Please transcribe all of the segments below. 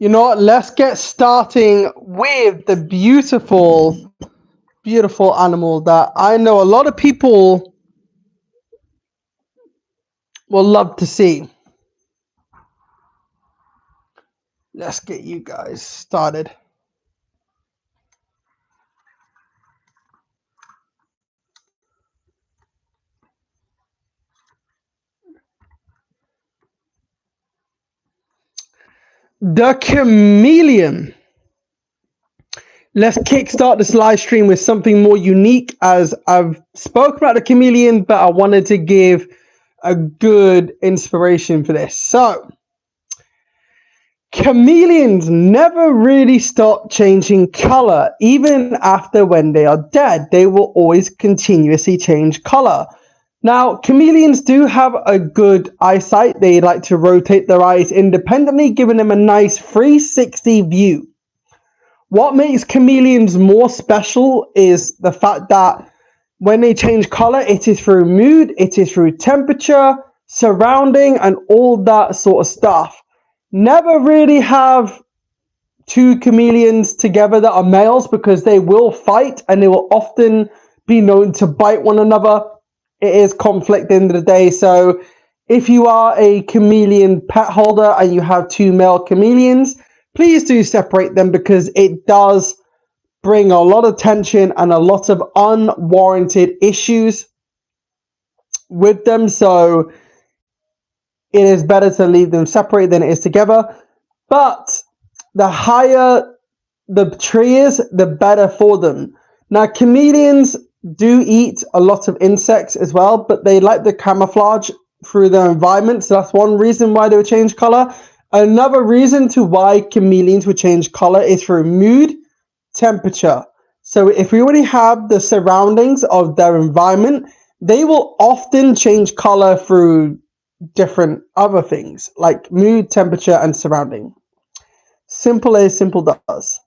You know what? Let's get starting with the beautiful, beautiful animal that I know a lot of people will love to see. Let's get you guys started. The chameleon. Let's kickstart this live stream with something more unique, as I've spoken about the chameleon, but I wanted to give a good inspiration for this. So, chameleons never really stop changing color. Even after when they are dead, they will always continuously change color. Now, chameleons do have a good eyesight. They like to rotate their eyes independently, giving them a nice 360 view. What makes chameleons more special is the fact that when they change color, it is through mood, it is through temperature, surrounding, and all that sort of stuff. Never really have two chameleons together that are males, because they will fight and they will often be known to bite one another. It is conflict at the end of the day. So if you are a chameleon pet holder and you have two male chameleons, please do separate them, because it does bring a lot of tension and a lot of unwarranted issues with them. So it is better to leave them separate than it is together. But the higher the tree is, the better for them. Now, chameleons do eat a lot of insects as well, but they like the camouflage through their environment. So that's one reason why they would change color. Another reason to why chameleons would change color is through mood, temperature. So if we already have the surroundings of their environment, they will often change color through different other things like mood, temperature, and surrounding. Simple as simple does.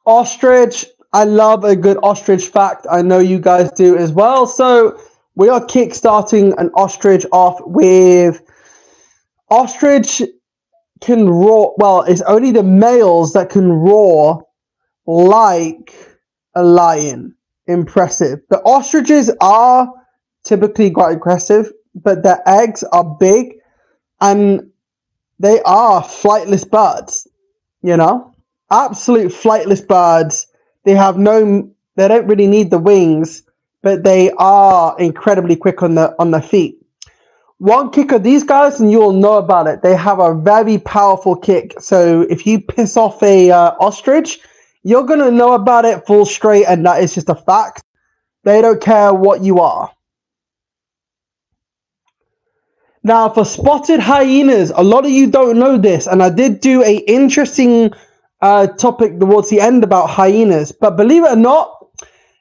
Ostrich. I love a good ostrich fact. I know you guys do as well. So we are kickstarting an ostrich off with ostrich can roar. Well, it's only the males that can roar like a lion. Impressive. The ostriches are typically quite aggressive, but their eggs are big and they are flightless birds, you know? Absolute flightless birds. They don't really need the wings, but they are incredibly quick on their feet. One kick of these guys and you'll know about it. They have a very powerful kick. So if you piss off a ostrich, you're going to know about it full straight, and that is just a fact. They don't care what you are. Now, for spotted hyenas, a lot of you don't know this, and I did do a interesting topic towards the end about hyenas. But believe it or not,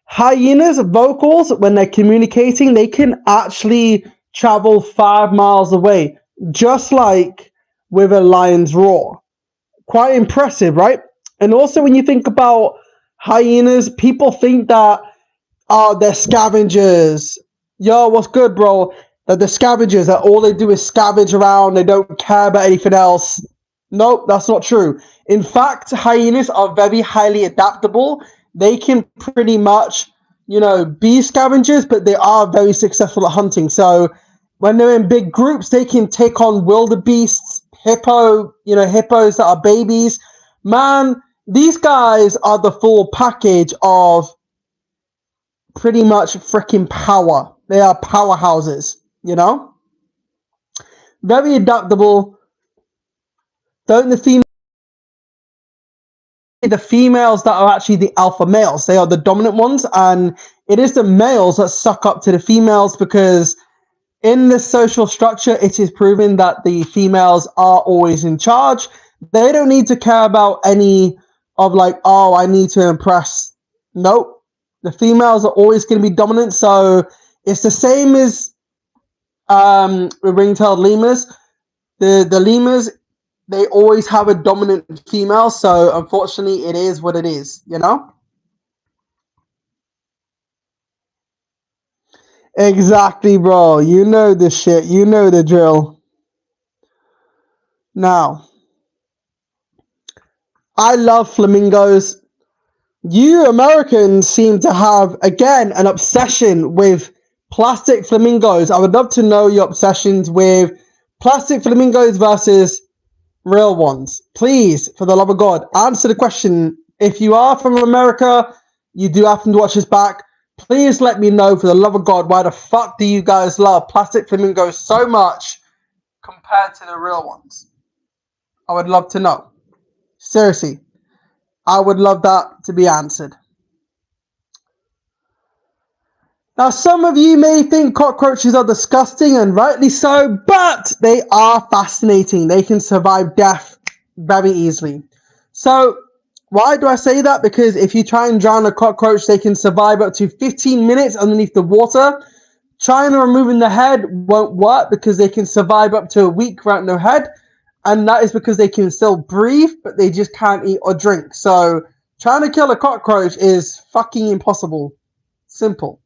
hyenas' vocals, when they're communicating, they can actually travel 5 miles away, just like with a lion's roar. Quite impressive, right? And also, when you think about hyenas, people think that they're scavengers. Yo, what's good, bro? That the scavengers, that all they do is scavenge around, they don't care about anything else. Nope, that's not true. In fact, hyenas are very highly adaptable. They can pretty much, be scavengers, but they are very successful at hunting. So when they're in big groups, they can take on wildebeests, hippos that are babies. Man, these guys are the full package of pretty much freaking power. They are powerhouses, Very adaptable. Don't the females that are actually the alpha males, they are the dominant ones, and it is the males that suck up to the females, because in the social structure, it is proven that the females are always in charge. They don't need to care about any of I need to impress. Nope. The females are always going to be dominant. So it's the same as with ring-tailed lemurs. The lemurs, they always have a dominant female. So unfortunately, it is what it is, Exactly, bro. You know the shit. You know the drill. Now, I love flamingos. You Americans seem to have, again, an obsession with plastic flamingos. I would love to know your obsessions with plastic flamingos versus real ones. Please, for the love of God, answer the question. If you are from America, you do happen to watch this back, please let me know, for the love of God, why the fuck do you guys love plastic flamingos so much compared to the real ones? I would love to know. Seriously, I would love that to be answered. Now, some of you may think cockroaches are disgusting, and rightly so, but they are fascinating. They can survive death very easily. So, why do I say that? Because if you try and drown a cockroach, they can survive up to 15 minutes underneath the water. Trying to removing the head won't work because they can survive up to a week without no head. And that is because they can still breathe, but they just can't eat or drink. So, trying to kill a cockroach is fucking impossible. Simple.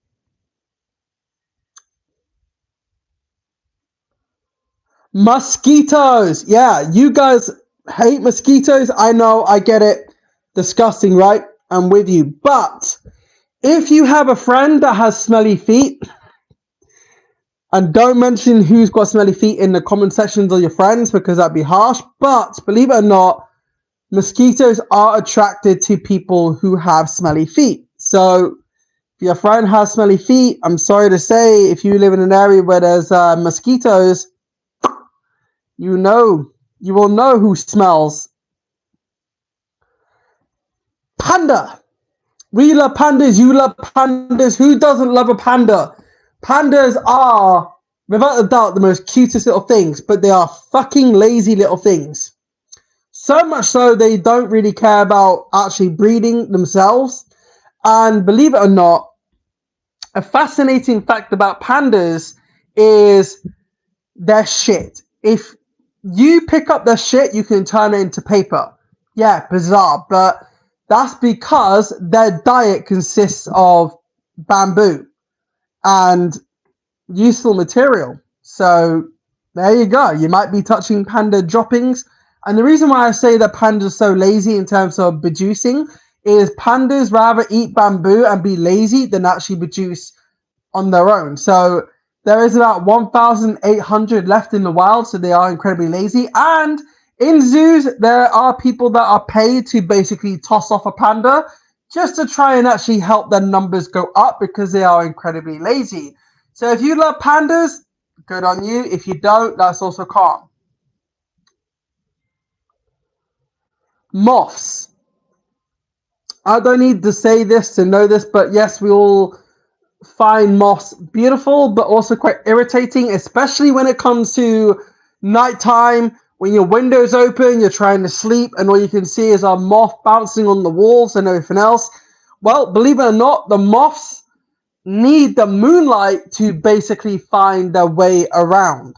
Mosquitoes. Yeah, you guys hate mosquitoes. I know, I get it. Disgusting, right? I'm with you. But if you have a friend that has smelly feet, and don't mention who's got smelly feet in the comment sections of your friends because that'd be harsh, but believe it or not, mosquitoes are attracted to people who have smelly feet. So if your friend has smelly feet, I'm sorry to say, if you live in an area where there's mosquitoes, you will know who smells. Panda. We love pandas. You love pandas. Who doesn't love a panda? Pandas are, without a doubt, the most cutest little things, but they are fucking lazy little things. So much so they don't really care about actually breeding themselves. And believe it or not, a fascinating fact about pandas is their shit. If you pick up their shit, you can turn it into paper. Yeah, bizarre, but that's because their diet consists of bamboo and useful material. So there you go. You might be touching panda droppings. And the reason why I say that pandas are so lazy in terms of producing is pandas rather eat bamboo and be lazy than actually produce on their own. So there is about 1,800 left in the wild, so they are incredibly lazy. And in zoos, there are people that are paid to basically toss off a panda just to try and actually help their numbers go up because they are incredibly lazy. So if you love pandas, good on you. If you don't, that's also calm. Moths. I don't need to say this to know this, but yes, we all find moths beautiful, but also quite irritating, especially when it comes to nighttime. When your window's open, you're trying to sleep, and all you can see is a moth bouncing on the walls and everything else. Well, believe it or not, the moths need the moonlight to basically find their way around.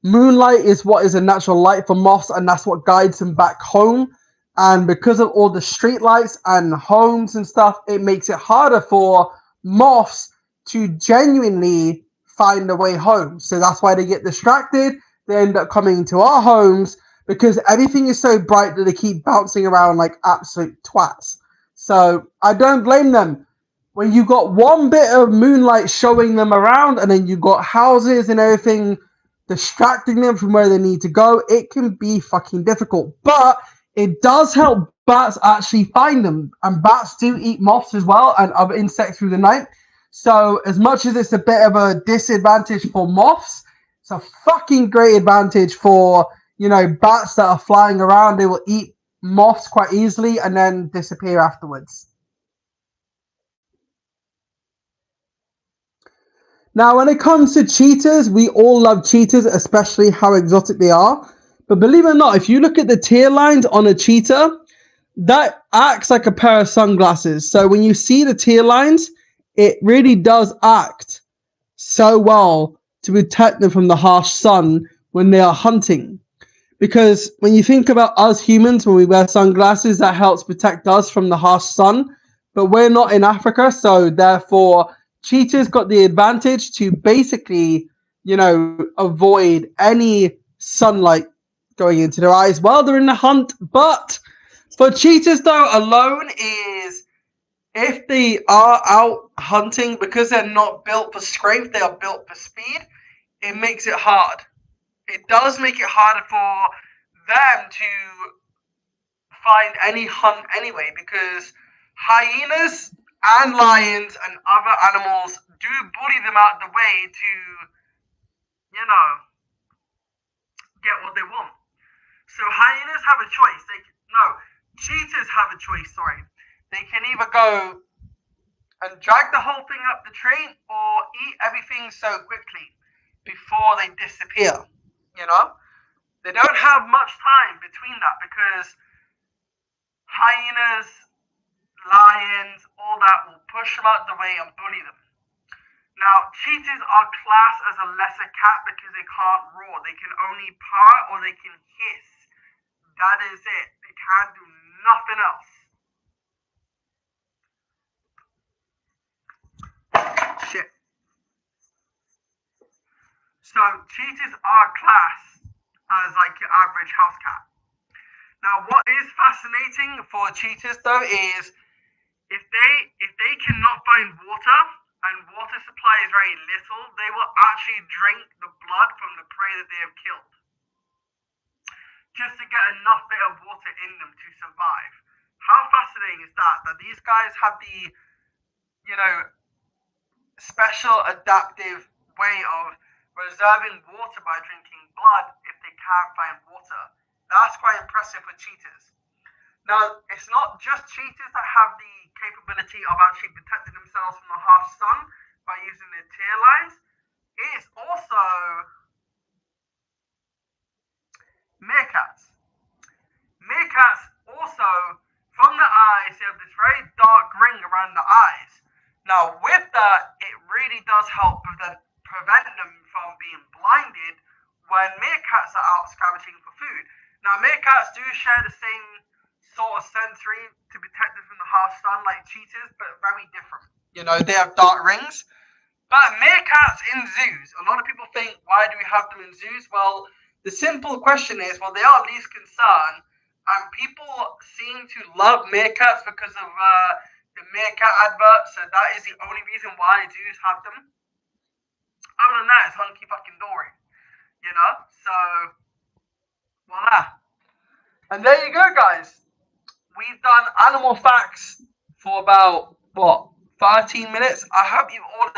Moonlight is what is a natural light for moths, and that's what guides them back home. And because of all the street lights and homes and stuff, it makes it harder for moths to genuinely find a way home. So that's why they get distracted. They end up coming into our homes because everything is so bright that they keep bouncing around like absolute twats. So I don't blame them. When you got one bit of moonlight showing them around and then you got houses and everything distracting them from where they need to go, it can be fucking difficult. But it does help bats actually find them. And bats do eat moths as well and other insects through the night. So as much as it's a bit of a disadvantage for moths, it's a fucking great advantage for, bats that are flying around. They will eat moths quite easily and then disappear afterwards. Now, when it comes to cheetahs, we all love cheetahs, especially how exotic they are. But believe it or not, if you look at the tear lines on a cheetah, that acts like a pair of sunglasses. So when you see the tear lines, it really does act so well to protect them from the harsh sun when they are hunting. Because when you think about us humans, when we wear sunglasses, that helps protect us from the harsh sun. But we're not in Africa, so therefore cheetahs got the advantage to basically, avoid any sunlight going into their eyes while they're in the hunt. But for cheetahs, though, alone is if they are out hunting, because they're not built for strength, they are built for speed, it makes it hard. It does make it harder for them to find any hunt anyway, because hyenas and lions and other animals do bully them out the way to, you know, get what they want. So hyenas have a choice. Cheetahs have a choice, sorry. They can either go and drag the whole thing up the tree or eat everything so quickly before they disappear, you know? They don't have much time between that because hyenas, lions, all that will push them out the way and bully them. Now, cheetahs are classed as a lesser cat because they can't roar. They can only purr or they can hiss. That is it. They can't do nothing else. Shit. So, cheetahs are classed as like your average house cat. Now, what is fascinating for cheetahs though is if they cannot find water and water supply is very little, they will actually drink the blood from the prey that they have killed, just to get enough bit of water in them to survive. How fascinating is that? That these guys have the, you know, special adaptive way of reserving water by drinking blood if they can't find water. That's quite impressive for cheetahs. Now, it's not just cheetahs that have the capability of actually protecting themselves from the harsh sun by using their tear lines. It's also meerkats. Meerkats also, from the eyes, they have this very dark ring around the eyes. Now, with that, it really does help prevent them from being blinded when meerkats are out scavenging for food. Now, meerkats do share the same sort of sensory to protect them from the harsh sun like cheetahs, but very different. You know, they have dark rings. But meerkats in zoos, a lot of people think, why do we have them in zoos? Well, the simple question is, well, they are least concern, and people seem to love meerkats because of the meerkat adverts, so that is the only reason why zoos have them. Other than that, it's hunky fucking dory, you know? So, voila. And there you go, guys. We've done animal facts for about, 13 minutes. I hope you all